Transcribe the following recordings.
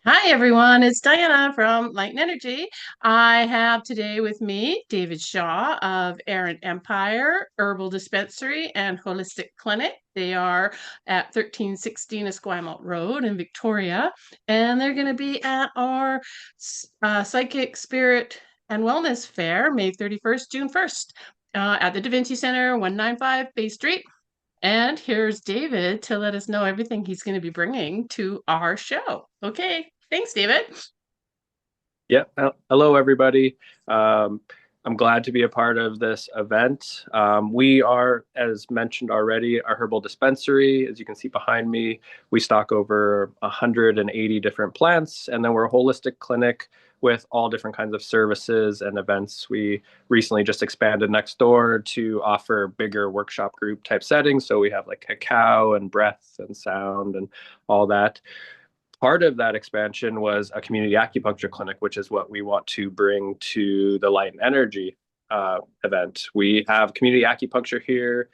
Hi, everyone. It's Diana from Light and Energy. I have today with me David Shaw of Errant Empire, Herbal Dispensary, and Holistic Clinic. They are at 1316 Esquimalt Road in Victoria, and they're going to be at our Psychic Spirit and Wellness Fair, May 31st, June 1st, at the Da Vinci Center, 195 Bay Street. And here's David to let us know everything he's going to be bringing to our show. Okay, thanks, David. Yeah. Hello, everybody. I'm glad to be a part of this event. We are, as mentioned already, a herbal dispensary. As you can see behind me, we stock over 180 different plants, and then we're a holistic clinic with all different kinds of services and events. We recently just expanded next door to offer bigger workshop group type settings. So we have like cacao and breath and sound and all that. Part of that expansion was a community acupuncture clinic, which is what we want to bring to the Light and Energy event. We have community acupuncture here.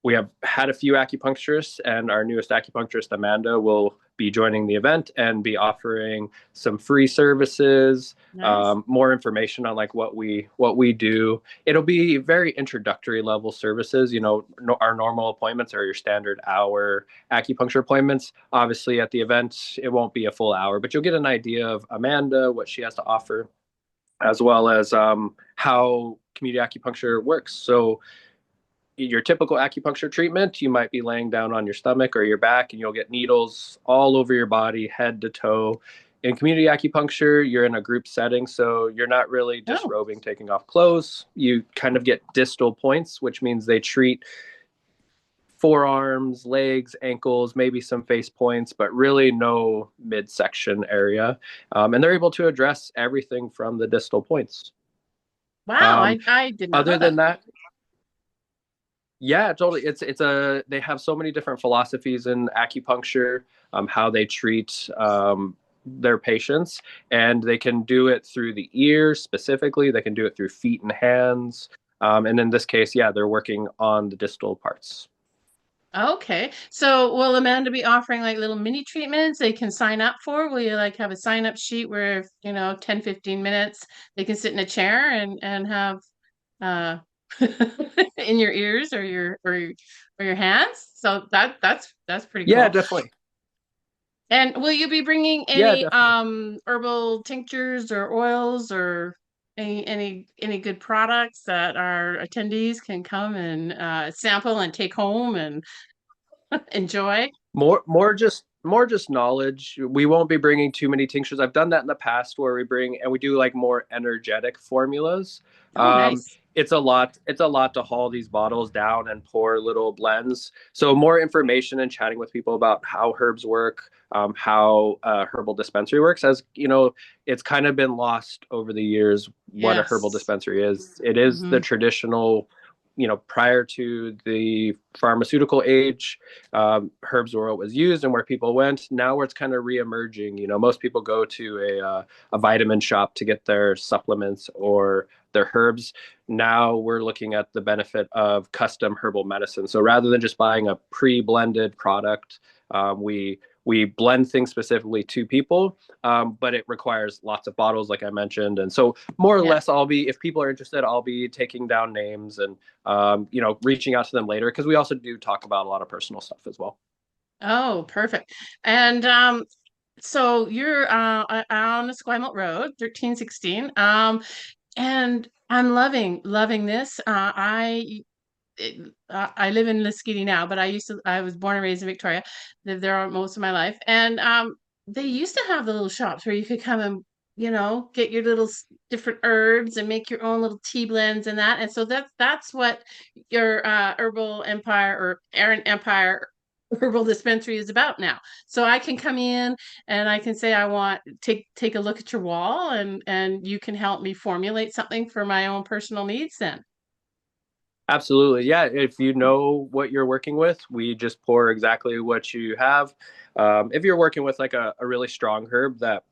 We have had a few acupuncturists, and our newest acupuncturist, Amanda, will be joining the event and be offering some free services, Nice. more information on like what we do. It'll be very introductory level services. Our normal appointments are your standard hour acupuncture appointments. Obviously, at the event, it won't be a full hour, but you'll get an idea of Amanda, what she has to offer, as well as how community acupuncture works. So your typical acupuncture treatment, you might be laying down on your stomach or your back, and you'll get needles all over your body, head to toe. In community acupuncture, you're in a group setting, so you're not really Oh, disrobing, taking off clothes. You kind of get distal points, which means they treat forearms, legs, ankles, maybe some face points, but really no midsection area. And they're able to address everything from the distal points. wow. Um, I did not know Other that. than that, yeah, totally. They have so many different philosophies in acupuncture, how they treat their patients, and they can do it through the ears specifically. They can do it through feet and hands, and in this case, yeah, they're working on the distal parts. Okay. So will Amanda be offering like little mini treatments they can sign up for? Will you like have a sign up sheet where, 10, 15 minutes they can sit in a chair and have uh in your ears or your hands? So that's pretty Yeah, cool. definitely. And will you be bringing Yeah, any definitely. herbal tinctures or oils or any good products that our attendees can come and sample and take home and enjoy? More just knowledge. We won't be bringing too many tinctures. I've done that in the past where we bring and we do like more energetic formulas. Oh, um nice. it's a lot to haul these bottles down and pour little blends. So more information and chatting with people about how herbs work, how herbal dispensary works. As you know, it's kind of been lost over the years what a herbal Yes. dispensary is. It is the Hmm. traditional, prior to the pharmaceutical age, herbs were what was used and where people went. Now where it's kind of re-emerging, most people go to a vitamin shop to get their supplements or their herbs. Now we're looking at the benefit of custom herbal medicine. So rather than just buying a pre-blended product, we blend things specifically to people, but it requires lots of bottles, like I mentioned. And so, more or Yeah. less, if people are interested, I'll be taking down names and reaching out to them later because we also do talk about a lot of personal stuff as well. Oh, perfect. And so you're on Esquimalt Road, 1316. And I'm loving this. I live in Lasqueti now, but I was born and raised in Victoria, lived there most of my life. And they used to have the little shops where you could come and, get your little different herbs and make your own little tea blends and that. And so that's what your Herbal Empire or Errant Empire Herbal Dispensary is about now. So I can come in and I can say I want take a look at your wall and you can help me formulate something for my own personal needs then. Absolutely. Yeah. If you know what you're working with, we just pour exactly what you have. If you're working with like a really strong herb that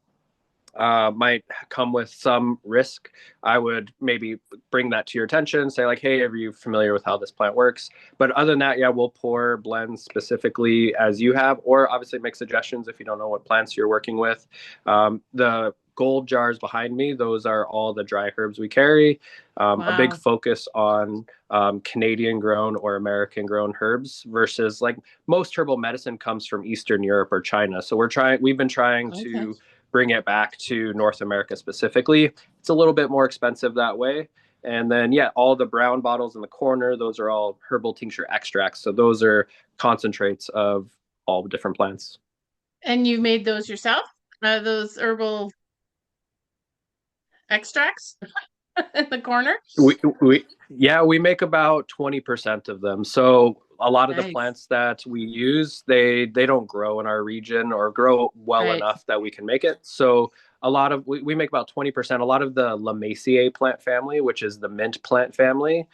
might come with some risk, I would maybe bring that to your attention, say like, hey, are you familiar with how this plant works? But other than that, yeah, we'll pour blends specifically as you have, or obviously make suggestions if you don't know what plants you're working with. The gold jars behind me, those are all the dry herbs we carry. A big Wow. focus on Canadian grown or American grown herbs versus like most herbal medicine comes from Eastern Europe or China. So we've been trying Okay. to bring it back to North America specifically. It's a little bit more expensive that way. And then, yeah, all the brown bottles in the corner, those are all herbal tincture extracts. So those are concentrates of all the different plants. And you made those yourself? Those herbal extracts in the corner? Yeah, we make about 20% of them. So a lot of the Nice. plants that we use, they don't grow in our region or grow well Right. enough that we can make it. So we make about 20%. A lot of the Lamaceae plant family, which is the mint plant family,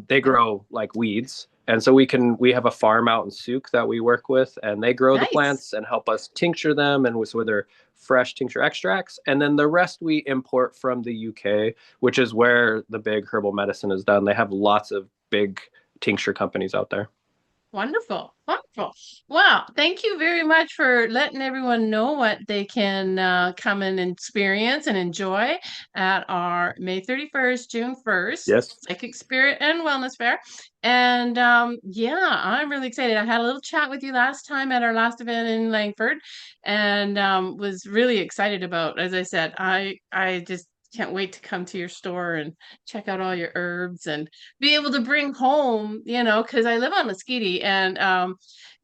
they grow like weeds. And so we have a farm out in Souk that we work with, and they grow the Nice. plants and help us tincture them and with their fresh tincture extracts. And then the rest we import from the UK, which is where the big herbal medicine is done. They have lots of big tincture companies out there. Wonderful. Wonderful. Well, thank you very much for letting everyone know what they can come and experience and enjoy at our May 31st, June 1st Yes. Psychic Spirit and Wellness Fair. And yeah, I'm really excited. I had a little chat with you last time at our last event in Langford and was really excited about, as I said, I just can't wait to come to your store and check out all your herbs and be able to bring home, because I live on Muscogee and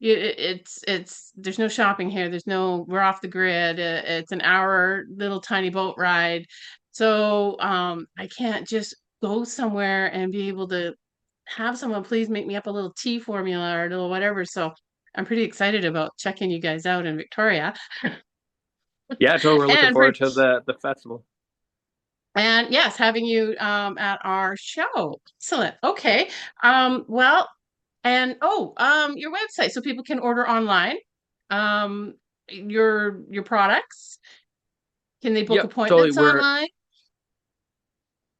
it's there's no shopping here. We're off the grid. It's an hour little tiny boat ride. So I can't just go somewhere and be able to have someone please make me up a little tea formula or a little whatever. So I'm pretty excited about checking you guys out in Victoria. Yeah, totally. We're looking And forward to the festival. yes, having you at our show. Excellent. Okay. Well, and your website so people can order online. Um, your products. Can they book Yep, totally. appointments online?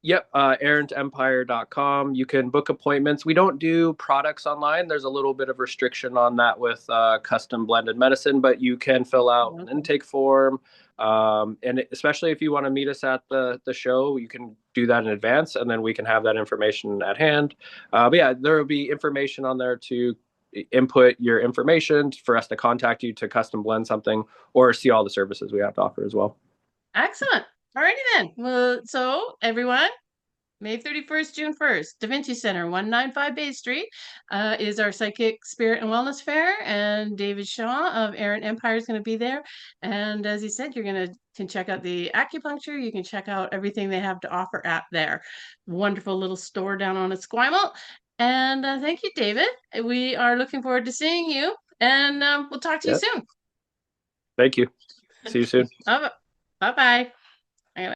Yep, errantempire.com. You can book appointments. We don't do products online. There's a little bit of restriction on that with custom blended medicine, but you can fill out an Okay. intake form. And especially if you want to meet us at the show, you can do that in advance, and then we can have that information at hand. But yeah, there will be information on there to input your information for us to contact you to custom blend something or see all the services we have to offer as well. Excellent. Alrighty then. Well, so everyone, May 31st, June 1st, Da Vinci Center, 195 Bay Street, is our Psychic Spirit and Wellness Fair, and David Shaw of Errant Empire is going to be there. And as you said, you're going to can check out the acupuncture. You can check out everything they have to offer at their wonderful little store down on Esquimalt. And thank you, David. We are looking forward to seeing you, and we'll talk to you Yeah, soon. thank you. See you soon. Bye bye.